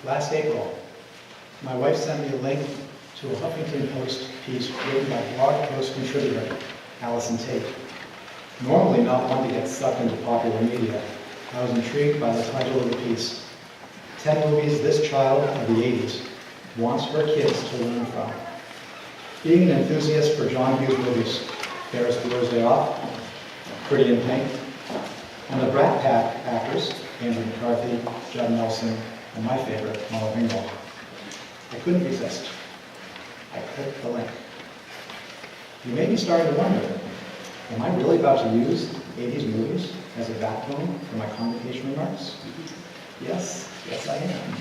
Last April, my wife sent me a link to a Huffington Post piece written by blog post contributor Allison Tate. Normally not one to get sucked into popular media, I was intrigued by the title of the piece, 10 Movies This Child of the 80s Wants Her Kids to Learn From. Being an enthusiast for John Hughes movies, Ferris Bueller's Day Off, Pretty in Pink, and the Brat Pack actors, Andrew McCarthy, Judd Nelson, and my favorite, Molly Ringwald, I couldn't resist. I clicked the link. You may be starting to wonder, am I really about to use 80s movies as a backbone for my Convocation remarks? Yes, I am.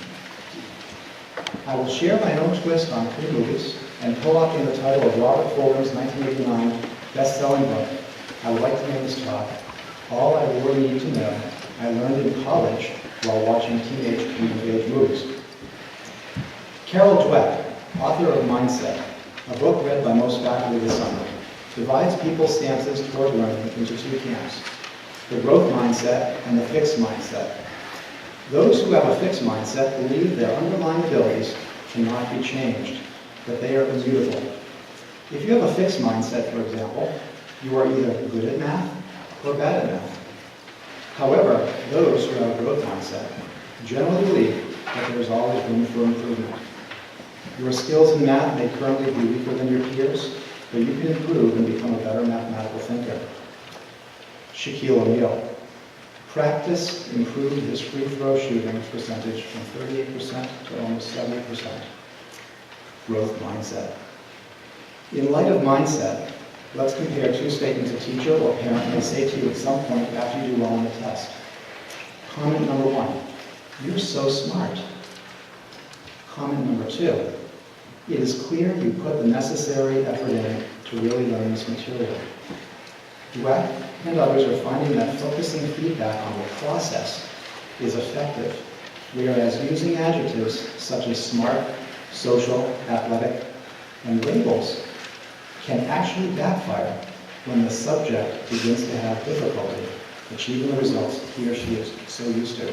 I will share my own twist on 3 movies and co-opting the title of Robert Fulton's 1989 best-selling book. I would like to name this talk, All I Really Need to Know I Learned in College While Watching Teenage Coming-of-Age Movies. Carol Dweck, author of Mindset, a book read by most faculty this summer, divides people's stances toward learning into 2 camps, the growth mindset and the fixed mindset. Those who have a fixed mindset believe their underlying abilities cannot be changed, that they are immutable. If you have a fixed mindset, for example, you are either good at math or bad at math. However, those who have a growth mindset generally believe that there is always room for improvement. Your skills in math may currently be weaker than your peers, but you can improve and become a better mathematical thinker. Shaquille O'Neal. Practice improved his free throw shooting percentage from 38% to almost 70%. Growth mindset. In light of mindset, let's compare 2 statements a teacher or parent may say to you at some point after you do well on the test. Comment number 1, you're so smart. Comment number 2, it is clear you put the necessary effort in to really learn this material. Dweck and others are finding that focusing feedback on the process is effective, whereas using adjectives such as smart, social, athletic, and labels can actually backfire when the subject begins to have difficulty achieving the results he or she is so used to.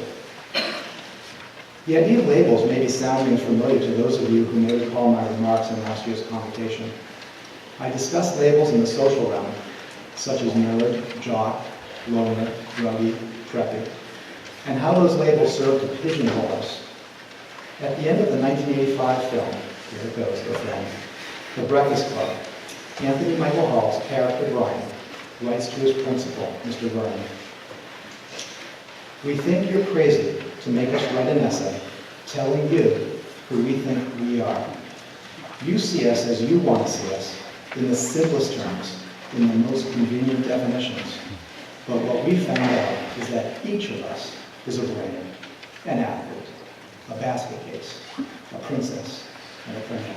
The idea of labels may be sounding familiar to those of you who may recall my remarks in last year's convocation. I discussed labels in the social realm, such as nerd, jock, loner, druggie, preppy, and how those labels serve to pigeonhole us. At the end of the 1985 film, here it goes, the film, The Breakfast Club, Anthony Michael Hall's character Brian writes to his principal, Mr. Vernon, "We think you're crazy to make us write an essay telling you who we think we are. You see us as you want to see us, in the simplest terms, in the most convenient definitions. But what we found out is that each of us is a brain, an athlete, a basket case, a princess, and a criminal.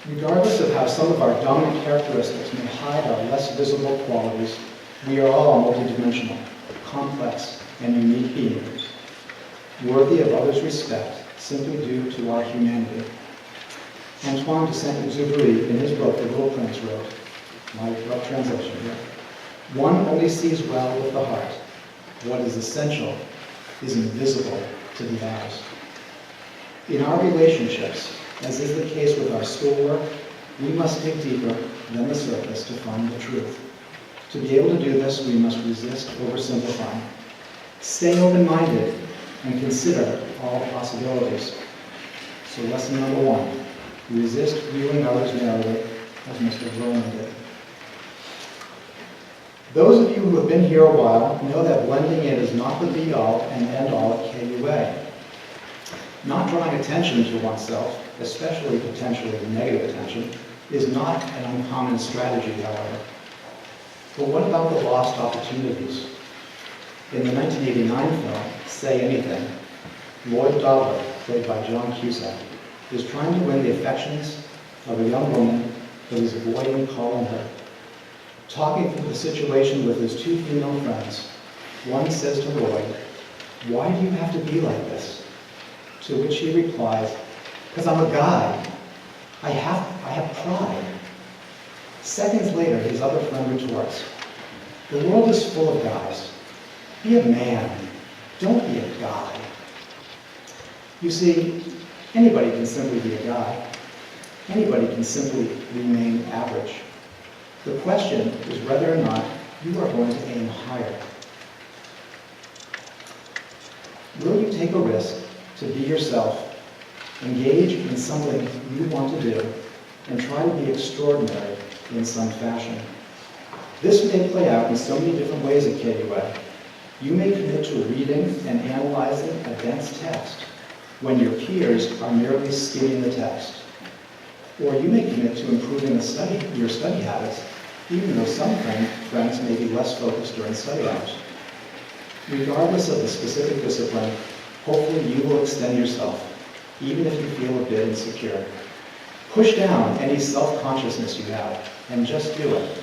Regardless of how some of our dominant characteristics may hide our less visible qualities, we are all multidimensional, complex, and unique beings, worthy of others' respect simply due to our humanity." Antoine de Saint-Exupéry, in his book, The Little Prince, wrote, my rough translation here, "One only sees well with the heart. What is essential is invisible to the eyes." In our relationships, as is the case with our schoolwork, we must dig deeper than the surface to find the truth. To be able to do this, we must resist oversimplifying. Stay open-minded and consider all possibilities. So lesson number 1, resist viewing others narrowly, as Mr. Vernon did. Those of you who have been here a while know that blending in is not the be-all and end-all at KUA. Not drawing attention to oneself, especially potentially negative attention, is not an uncommon strategy, however. But what about the lost opportunities? In the 1989 film, Say Anything, Lloyd Dobler, played by John Cusack, is trying to win the affections of a young woman but is avoiding calling her. Talking through the situation with his 2 female friends, one says to Lloyd, "Why do you have to be like this?" To which he replies, "Because I'm a guy. I have pride." Seconds later, his other friend retorts, "The world is full of guys. Be a man. Don't be a guy." You see, anybody can simply be a guy. Anybody can simply remain average. The question is whether or not you are going to aim higher. Will you take a risk to be yourself, engage in something you want to do, and try to be extraordinary in some fashion? This may play out in so many different ways at KUA. You may commit to reading and analyzing a dense text when your peers are merely skimming the text. Or you may commit to improving your study habits, even though some friends may be less focused during study hours. Regardless of the specific discipline, hopefully you will extend yourself, even if you feel a bit insecure. Push down any self-consciousness you have and just do it.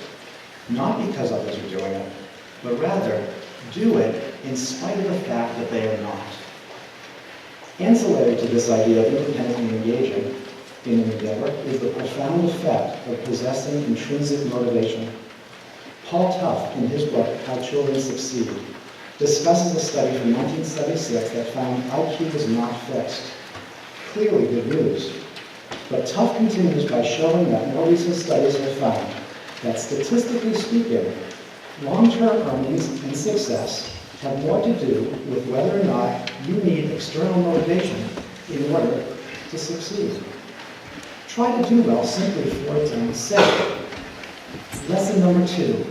Not because others are doing it, but rather do it in spite of the fact that they are not. Ancillary to this idea of independently engaging in an endeavor is the profound effect of possessing intrinsic motivation. Paul Tough, in his book, How Children Succeed, discusses a study from 1976 that found IQ is not fixed. Clearly good news. But Tough continues by showing that more recent studies have found that statistically speaking, long-term earnings and success have more to do with whether or not you need external motivation in order to succeed. Try to do well simply for its own sake. Lesson number 2,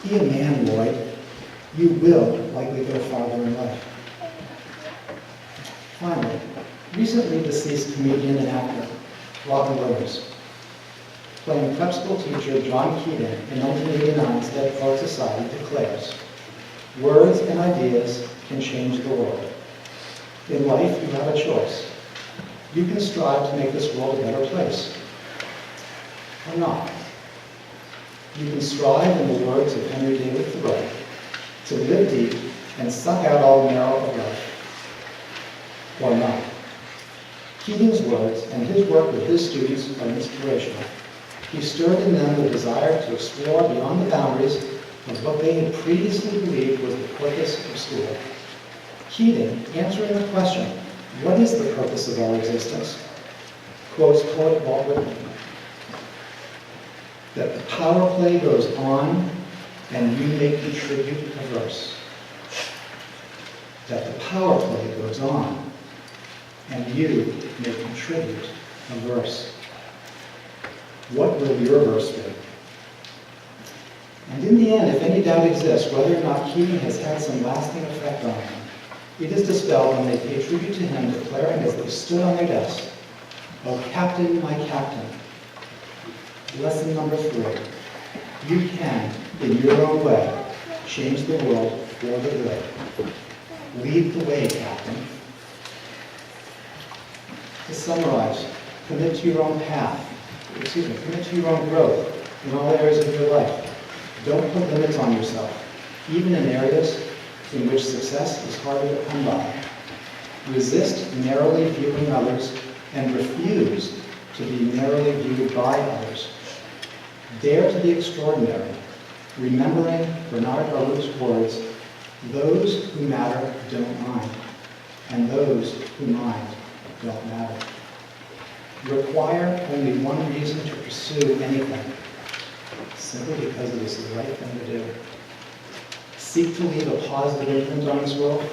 be a man, Lloyd. You will likely go farther in life. Finally, recently deceased comedian and actor, Robin Williams, playing prep school teacher John Keating in 1989's Dead Poets Society, declares, "Words and ideas can change the world. In life, you have a choice. You can strive to make this world a better place, or not. You can strive, in the words of Henry David Thoreau, to live deep and suck out all the marrow of life, or not." Keating's words and his work with his students are inspirational. He stirred in them the desire to explore beyond the boundaries of what they had previously believed was the purpose of school. Keating, answering the question, what is the purpose of our existence, quotes poet Walt Whitman, that the power play goes on and you may contribute a verse. That the power play goes on and you may contribute a verse. What will your verse be? And in the end, if any doubt exists whether or not Keating has had some lasting effect on them, it is dispelled when they pay tribute to him, declaring as they stood on their desk, "Oh, Captain, my Captain." Lesson number 3, you can, in your own way, change the world for the good. Lead the way, Captain. To summarize, commit to your own commit to your own growth in all areas of your life. Don't put limits on yourself, even in areas in which success is harder to come by. Resist narrowly viewing others and refuse to be narrowly viewed by others. Dare to be extraordinary, remembering Bernard Arnault's words, "Those who matter don't mind, and those who mind don't matter." Require only one reason to pursue anything, simply because it is the right thing to do. Seek to leave a positive imprint on this world.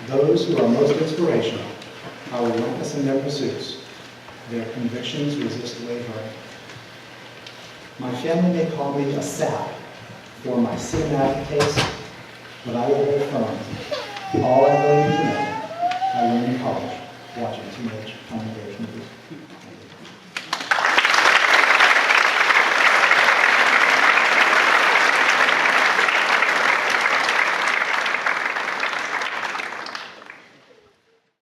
Those who are most inspirational are relentless in their pursuits. Their convictions resist wavering. My family may call me a sap for my cinematic taste, but I will hold firm.